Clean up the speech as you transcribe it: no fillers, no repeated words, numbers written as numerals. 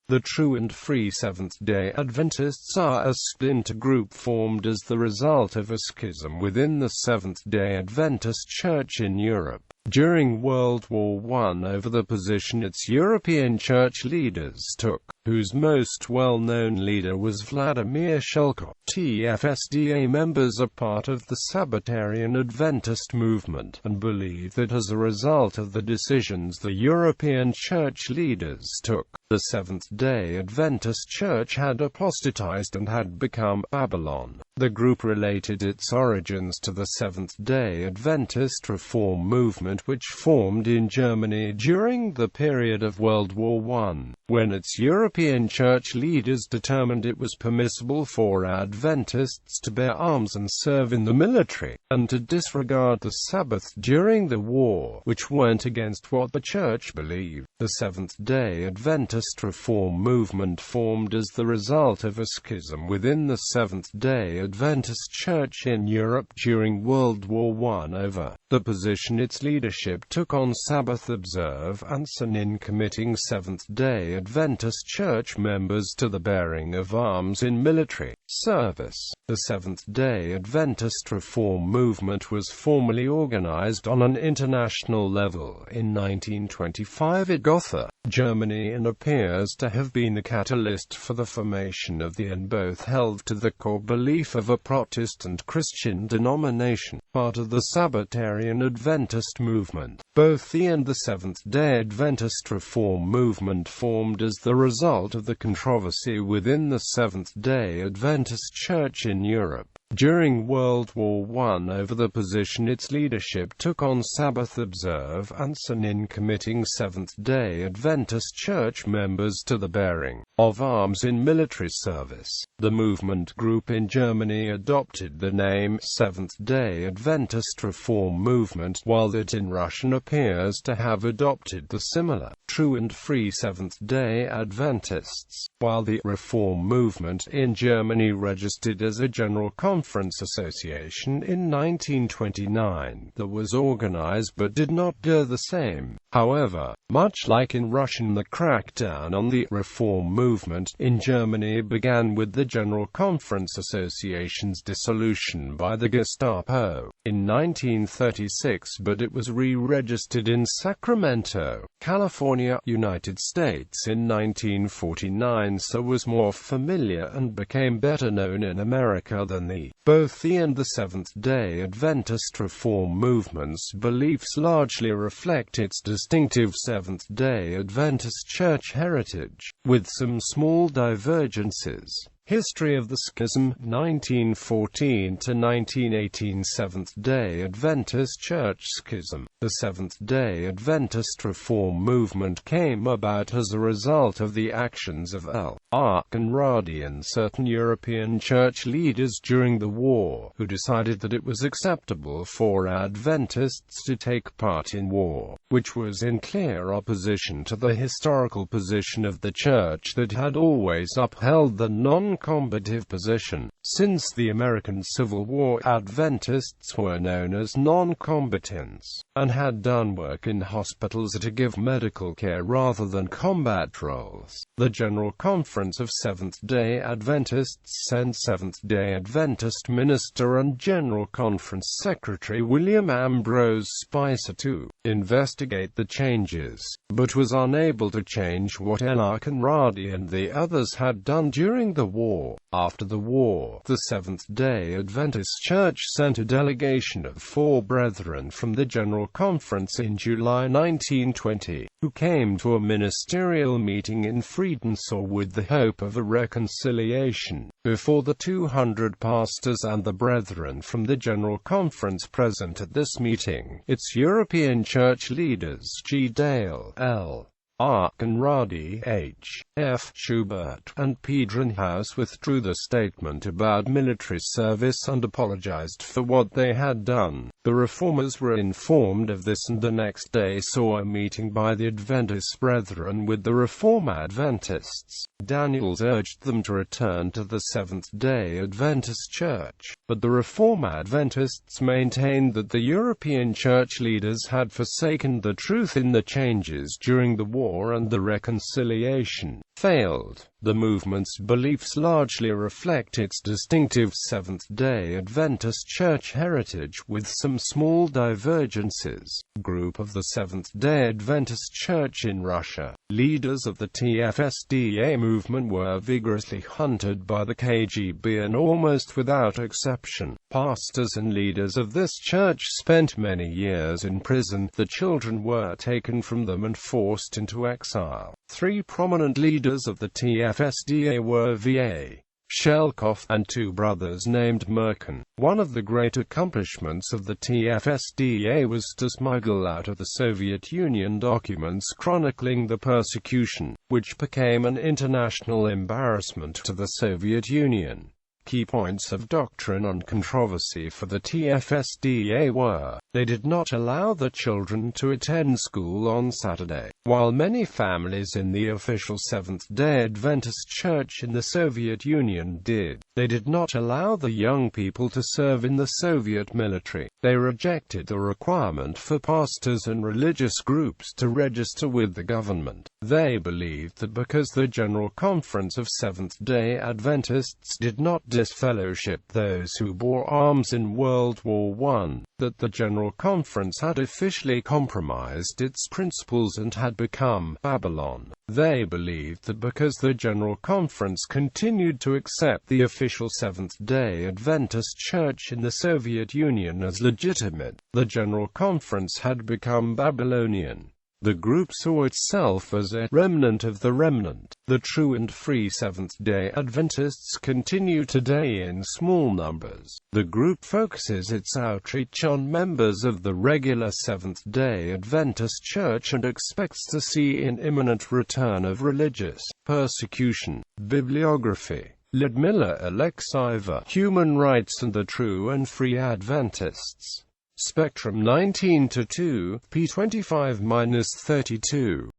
The true and free Seventh-day Adventists are a splinter group formed as the result of a schism within the Seventh-day Adventist Church in Europe during World War I over the position its European church leaders took, whose most well-known leader was Vladimir Shelkov.TFSDA. Members are part of the Sabbatarian Adventist movement, and believe that as a result of the decisions the European church leaders took, the Seventh-day Adventist Church had apostatized and had become Babylon. The group related its origins to the Seventh-day Adventist Reform Movement, which formed in Germany during the period of World War I, when its European church leaders determined it was permissible for Adventists to bear arms and serve in the military, and to disregard the Sabbath during the war, which went against what the church believed. The Seventh-day Adventist Reform Movement formed as the result of a schism within the Seventh-day Adventist Church in Europe during World War I over the position its leadership took on Sabbath observance and in committing Seventh-day Adventist Church members to the bearing of arms in military service. The Seventh-day Adventist Reform Movement was formally organized on an international level in 1925 at Gotha, Germany, and appears to have been the catalyst for the formation of the and both held to the core belief of a Protestant Christian denomination, part of the Sabbatarian Adventist movement. Both the and the Seventh-day Adventist Reform Movement formed as the result of the controversy within the Seventh-day Adventist Church in Europe during World War I over the position its leadership took on Sabbath observance and in committing Seventh-day Adventist Church members to the bearing of arms in military service. The movement group in Germany adopted the name Seventh-day Adventist Reform Movement, while that in Russian appears to have adopted the similar True and Free Seventh-day Adventists, while the Reform Movement in Germany registered as a General Conference Association in 1929 that was organized but did not do the same. However, much like in Russian, the crackdown on the Reform Movement in Germany began with the General Conference Association's dissolution by the Gestapo in 1936, but it was re-registered in Sacramento, California, United States in 1949, so was more familiar and became better known in America than the both the and the Seventh-day Adventist Reform Movement's beliefs largely reflect its distinctive Seventh-day Adventist Church heritage, with some small divergences. History of the Schism, 1914 to 1918. Seventh-day Adventist Church Schism. The Seventh-day Adventist Reform Movement came about as a result of the actions of L. Conradi and certain European church leaders during the war, who decided that it was acceptable for Adventists to take part in war, which was in clear opposition to the historical position of the church that had always upheld the non-combative position. Since the American Civil War, Adventists were known as non-combatants, and had done work in hospitals to give medical care rather than combat roles. The General Conference of Seventh-day Adventists sent Seventh-day Adventist minister and General Conference Secretary William Ambrose Spicer to investigate the changes, but was unable to change what L. Conradi and the others had done during the war. After the war, the Seventh-day Adventist Church sent a delegation of 4 brethren from the General Conference in July 1920, who came to a ministerial meeting in Friedenthal with the hope of a reconciliation. Before the 200 pastors and the brethren from the General Conference present at this meeting, its European church leaders G. Dale, L. Conradi, H. F. Schubert, and P. Drinhouse withdrew the statement about military service and apologized for what they had done. The reformers were informed of this and the next day saw a meeting by the Adventist brethren with the Reform Adventists. Daniels urged them to return to the Seventh-day Adventist Church, but the Reform Adventists maintained that the European church leaders had forsaken the truth in the changes during the war and the reconciliation. failed. The movement's beliefs largely reflect its distinctive Seventh-day Adventist Church heritage, with some small divergences. Group of the Seventh-day Adventist Church in Russia. Leaders of the TFSDA movement were vigorously hunted by the KGB, and almost without exception, pastors and leaders of this church spent many years in prison. The children were taken from them and forced into exile. Three prominent leaders of the TFSDA were V.A. Shelkov and two brothers named Merkin. One of the great accomplishments of the TFSDA was to smuggle out of the Soviet Union documents chronicling the persecution, which became an international embarrassment to the Soviet Union. Key points of doctrine and controversy for the TFSDA were: they did not allow the children to attend school on Saturday, while many families in the official Seventh-day Adventist Church in the Soviet Union did. They did not allow the young people to serve in the Soviet military. They rejected the requirement for pastors and religious groups to register with the government. They believed that because the General Conference of Seventh-day Adventists did not disfellowship those who bore arms in World War I, that the General Conference had officially compromised its principles and had become Babylon. They believed that because the General Conference continued to accept the official Seventh-day Adventist Church in the Soviet Union as legitimate, the General Conference had become Babylonian. The group saw itself as a remnant of the remnant. The true and free Seventh-day Adventists continue today in small numbers. The group focuses its outreach on members of the regular Seventh-day Adventist Church and expects to see an imminent return of religious persecution. Bibliography: Ludmila Alexeyeva, Human Rights and the True and Free Adventists. Spectrum 19-2, p. 25-32.